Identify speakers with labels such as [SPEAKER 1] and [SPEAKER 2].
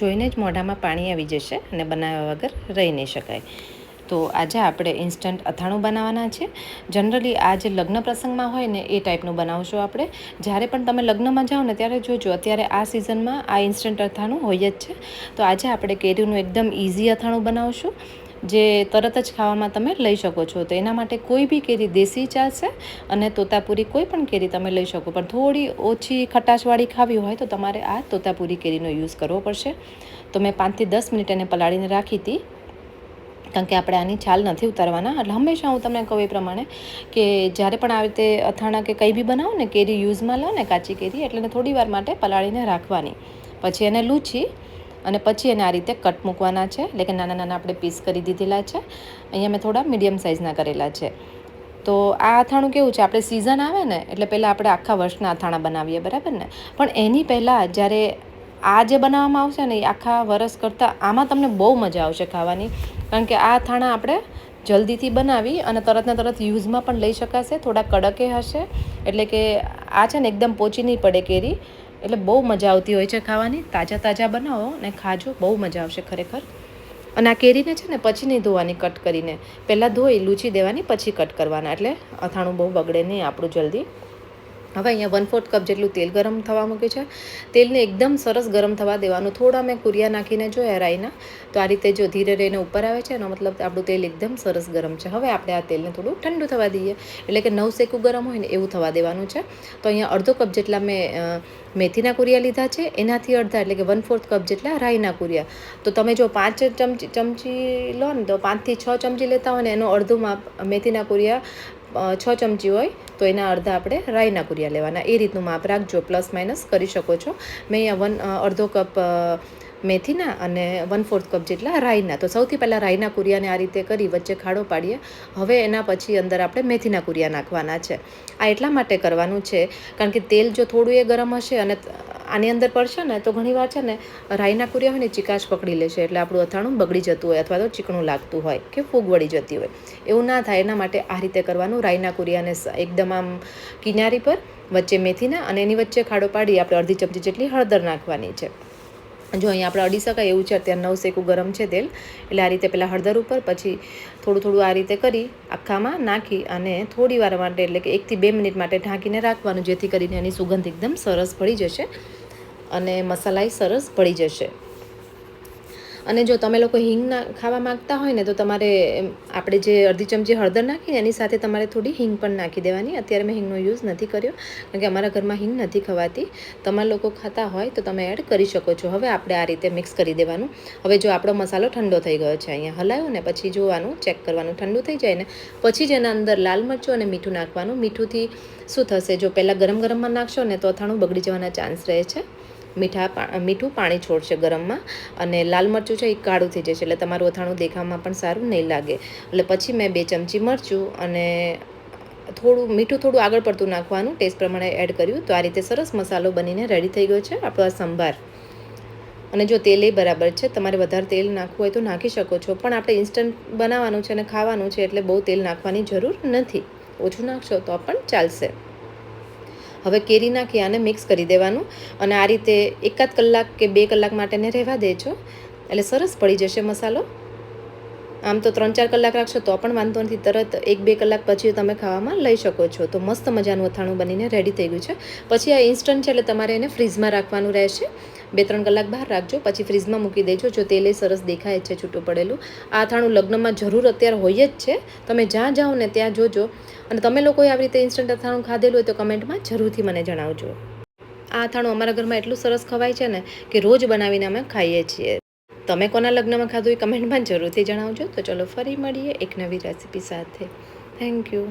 [SPEAKER 1] જોઈને જ મોઢામાં પાણી આવી જશે અને બનાવ્યા વગર રહી નહીં શકાય. તો આજે આપણે ઇન્સ્ટન્ટ અથાણું બનાવવાના છે. જનરલી આ જે લગ્ન પ્રસંગમાં હોય ને એ ટાઈપનું બનાવશો આપણે. જ્યારે પણ તમે લગ્નમાં જાઓ ને ત્યારે જોજો, અત્યારે આ સિઝનમાં આ ઇન્સ્ટન્ટ અથાણું હોય જ છે. તો આજે આપણે કેરીનું એકદમ ઇઝી અથાણું બનાવશું, જે તરત જ ખાવામાં તમે લઈ શકો છો. તો એના માટે કોઈ બી કેરી દેશી ચાલશે અને તોતાપુરી કોઈ પણ કેરી તમે લઈ શકો, પણ થોડી ઓછી ખટાશવાળી ખાવી હોય તો તમારે આ તોતાપુરી કેરીનો યુઝ કરવો પડશે. તો મેં 5 થી 10 મિનિટ એને પલાળીને રાખી હતી, કારણ કે આપણે આની છાલ નથી ઉતારવાના. એટલે હંમેશા હું તમને કહું એ પ્રમાણે કે જ્યારે પણ આવી રીતે અથાણા કે કંઈ બી બનાવો ને, કેરી યુઝમાં લો ને, કાચી કેરી, એટલે એને થોડી વાર માટે પલાળીને રાખવાની. પછી એને લૂછી અને પછી એને આ રીતે કટ મૂકવાના છે, એટલે કે નાના નાના આપણે પીસ કરી દીધેલા છે. અહીંયા મેં થોડા મીડિયમ સાઇઝના કરેલા છે. તો આ અથાણું કેવું છે, આપણે સિઝન આવે ને એટલે પહેલાં આપણે આખા વર્ષના અથાણા બનાવીએ, બરાબર ને? પણ એની પહેલાં જ્યારે આ જે બનાવવામાં આવશે ને, એ આખા વરસ કરતાં આમાં તમને બહુ મજા આવશે ખાવાની. કારણ કે આ અથાણા આપણે જલ્દીથી બનાવી અને તરત ને તરત યુઝમાં પણ લઈ શકાશે. થોડા કડકે હશે, એટલે કે આ છે ને એકદમ પોચી નહીં પડે કેરી, એટલે બહુ મજા આવતી હોય છે ખાવાની. તાજા તાજા બનાવો ને ખાજો, બહુ મજા આવશે ખરેખર. અને આ કેરીને છે ને પછી નહીં ધોવાની, કટ કરીને પહેલાં ધોઈ લૂછી દેવાની, પછી કટ કરવાના, એટલે અથાણું બહુ બગડે નહીં આપણું જલ્દી. હવે અહીંયા 1/4 કપ જેટલું તેલ ગરમ થવા મૂક્યું છે. તેલને એકદમ સરસ ગરમ થવા દેવાનું. થોડા મેં કુરિયા નાખીને જોયા રાઈના, તો આ રીતે જો ધીરે રહીને ઉપર આવે છે, એનો મતલબ આપણું તેલ એકદમ સરસ ગરમ છે. હવે આપણે આ તેલને થોડું ઠંડુ થવા દઈએ, એટલે કે નવસેકું ગરમ હોય ને એવું થવા દેવાનું છે. તો અહીંયા અડધો કપ જેટલા મેં મેથીના કુરિયા લીધા છે, એનાથી અડધા એટલે કે 1/4 કપ જેટલા રાઈના કુરિયા. તો તમે જો 5 ચમચી લો ને, તો 5 થી 6 ચમચી લેતા હોય ને, એનો અડધું માપ મેથીના કુરિયા 6 ચમચી હોય તો એના અડધા આપણે રાઈના કુરિયા લેવાના. એ રીતનું માપ રાખજો, પ્લસ માઇનસ કરી શકો છો. મેં અહીંયા અડધો કપ મેથીના અને 1/4 કપ જેટલા રાઈના. તો સૌથી પહેલાં રાઈના કુરિયાને આ રીતે કરી વચ્ચે ખાડો પાડીએ. હવે એના પછી અંદર આપણે મેથીના કુરિયા નાખવાના છે. આ એટલા માટે કરવાનું છે કારણ કે તેલ જો થોડું એ ગરમ હશે અને આની અંદર પડશે ને, તો ઘણીવાર છે ને રાઈના કુરિયા હોય ને ચિકાશ પકડી લેશે, એટલે આપણું અથાણું બગડી જતું હોય અથવા તો ચીકણું લાગતું હોય કે ફૂગ વળી જતી હોય. એવું ના થાય એના માટે આ રીતે કરવાનું. રાઈના કુરિયાને એકદમ આમ કિનારી પર, વચ્ચે મેથીના, અને એની વચ્ચે ખાડો પાડી આપણે અડધી ચમચી જેટલી હળદર નાખવાની છે. જો અહીંયા આપણે અડી શકાય એવું છે, અત્યારે 9 સેકું ગરમ છે તેલ, એટલે આ રીતે પહેલાં હળદર ઉપર, પછી થોડું થોડું આ રીતે કરી આખામાં નાખી અને થોડી વાર માટે, એટલે કે 1 થી 2 મિનિટ માટે ઢાંકીને રાખવાનું, જેથી કરીને એની સુગંધ એકદમ સરસ ભળી જશે અને મસાલાય સરસ ભળી જશે. અને જો તમે લોકો હિંગ ખાવા માગતા હોય ને, તો તમારે આપણે જે અડધી ચમચી હળદર નાખીને એની સાથે તમારે થોડી હિંગ પણ નાખી દેવાની. અત્યારે મેં હિંગનો યુઝ નથી કર્યો, કારણ કે અમારા ઘરમાં હિંગ નથી ખવાતી. તમારા લોકો ખાતા હોય તો તમે એડ કરી શકો છો. હવે આપણે આ રીતે મિક્સ કરી દેવાનું. હવે જો આપણો મસાલો ઠંડો થઈ ગયો છે, અહીંયા હલાવ્યો ને પછી જોવાનું, ચેક કરવાનું. ઠંડુ થઈ જાય ને પછી જ એના અંદર લાલ મરચું અને મીઠું નાખવાનું. મીઠુંથી શું થશે, જો પહેલાં ગરમ ગરમમાં નાખશો ને તો અથાણું બગડી જવાના ચાન્સ રહે છે. મીઠું પાણી છોડશે ગરમમાં, અને લાલ મરચું છે એ કાળું થઈ જશે, એટલે તમારું અથાણું દેખાવામાં પણ સારું નહીં લાગે. એટલે પછી મેં 2 ચમચી મરચું અને મીઠું થોડું આગળ પડતું નાખવાનું, ટેસ્ટ પ્રમાણે એડ કર્યું. તો આ રીતે સરસ મસાલો બનીને રેડી થઈ ગયો છે આપણો આ સંભાર. અને જો તેલ એ બરાબર છે, તમારે વધારે તેલ નાખવું હોય તો નાખી શકો છો, પણ આપણે ઇન્સ્ટન્ટ બનાવવાનું છે અને ખાવાનું છે, એટલે બહુ તેલ નાખવાની જરૂર નથી. ઓછું નાખશો તો પણ ચાલશે. હવે કેરી નાખી આને મિક્સ કરી દેવાનું, અને આ રીતે 1 કલાક કે 2 કલાક માટે ને રહેવા દેજો, એટલે સરસ પડી જશે મસાલો. આમ તો 3-4 કલાક રાખશો તો પણ વાંધો નથી, તરત 1-2 કલાક પછી તમે ખાવામાં લઈ શકો છો. તો મસ્ત મજાનું અથાણું બનીને રેડી થઈ ગયું છે. પછી આ ઇન્સ્ટન્ટ છે એટલે તમારે એને ફ્રીઝમાં રાખવાનું રહેશે. 2-3 કલાક બહાર રાખજો, પછી ફ્રીઝમાં મૂકી દેજો. જો તેલ સરસ દેખાય છે છૂટું પડેલું. આ અથાણું લગ્નમાં જરૂર અત્યારે હોય જ છે, તમે જ્યાં જાઓ ને ત્યાં જોજો. અને તમે લોકોએ આવી રીતે ઇન્સ્ટન્ટ અથાણું ખાધેલું હોય તો કમેન્ટમાં જરૂરથી મને જણાવજો. આ અથાણું અમારા ઘરમાં એટલું સરસ ખવાય છે ને કે રોજ બનાવીને અમે ખાઈએ છીએ. તમે કોના લગ્નમાં ખાધું એ કમેન્ટમાં જરૂરથી જણાવજો. તો ચલો ફરી મળીએ એક નવી રેસીપી સાથે. Thank you.